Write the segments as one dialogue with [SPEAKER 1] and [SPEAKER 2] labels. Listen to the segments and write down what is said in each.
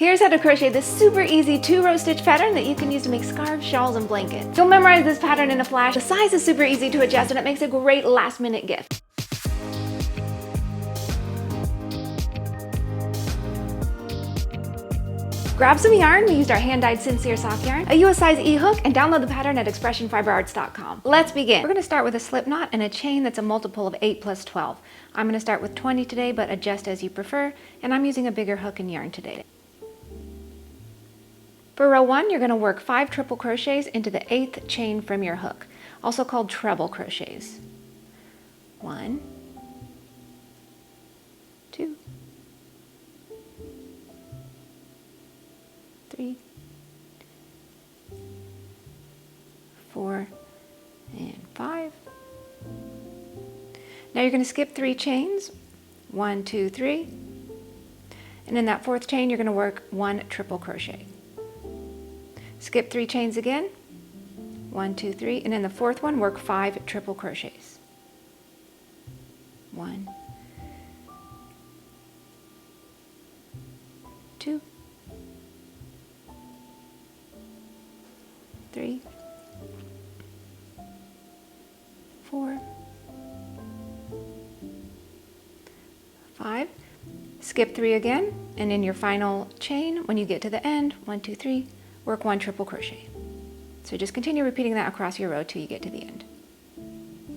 [SPEAKER 1] Here's how to crochet this super easy 2-row stitch pattern that you can use to make scarves, shawls, and blankets. You'll memorize this pattern in a flash. The size is super easy to adjust and it makes a great last-minute gift. Grab some yarn. We used our hand-dyed Sincere Sock yarn, a US size E-hook, and download the pattern at expressionfiberarts.com. Let's begin. We're going to start with a slip knot and a chain that's a multiple of 8 plus 12. I'm going to start with 20 today, but adjust as you prefer, and I'm using a bigger hook and yarn today. For row 1, you're going to work 5 triple crochets into the 8th chain from your hook, also called treble crochets. 1, 2, 3, 4, and 5. Now you're going to skip 3 chains, 1, 2, 3, and in that 4th chain you're going to work 1 triple crochet. Skip 3 chains again, 1, 2, 3, and in the 4th one work 5 triple crochets. 1, 2, 3, 4, 5. Skip 3 again, and in your final chain, when you get to the end, 1, 2, 3, work 1 triple crochet. So just continue repeating that across your row till you get to the end.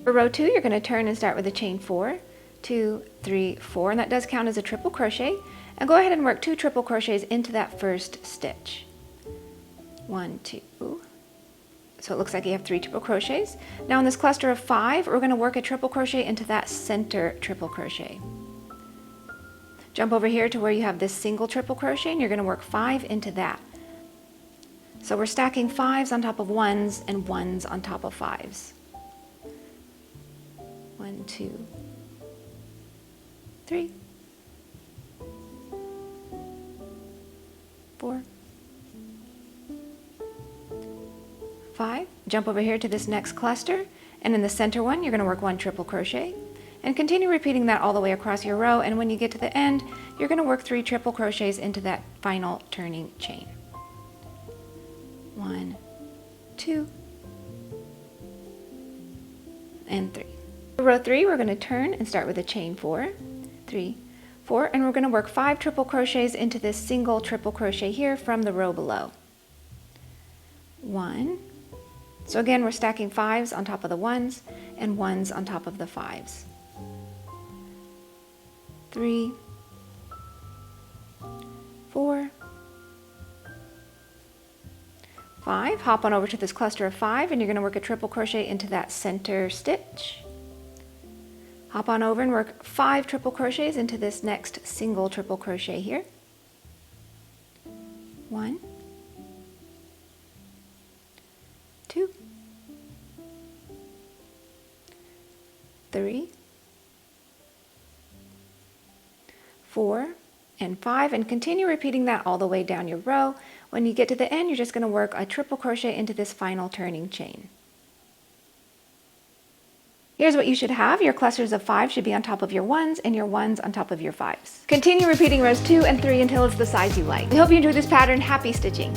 [SPEAKER 1] For row 2, you're going to turn and start with a chain 4, 2, 3, 4, and that does count as a triple crochet. And go ahead and work 2 triple crochets into that first stitch. 1, 2. So it looks like you have 3 triple crochets. Now in this cluster of 5, we're going to work a triple crochet into that center triple crochet. Jump over here to where you have this single triple crochet, and you're going to work 5 into that. So we're stacking 5s on top of 1s and 1s on top of 5s. 1, 2, 3, 4, 5. Jump over here to this next cluster, and in the center one you're going to work 1 triple crochet, and continue repeating that all the way across your row, and when you get to the end you're going to work 3 triple crochets into that final turning chain. 1, 2, and 3. For row 3, we're going to turn and start with a chain 4, 3, 4, and we're going to work 5 triple crochets into this single triple crochet here from the row below. 1. So again, we're stacking 5s on top of the 1s and 1s on top of the 5s. 3, 4, 5. Hop on over to this cluster of 5, and you're going to work a triple crochet into that center stitch. Hop on over and work 5 triple crochets into this next single triple crochet here. 1, 2, 3, 4, and 5, and continue repeating that all the way down your row. When you get to the end, you're just going to work a triple crochet into this final turning chain. Here's what you should have. Your clusters of 5 should be on top of your 1s and your 1s on top of your 5s. Continue repeating rows 2 and 3 until it's the size you like. We hope you enjoyed this pattern. Happy stitching!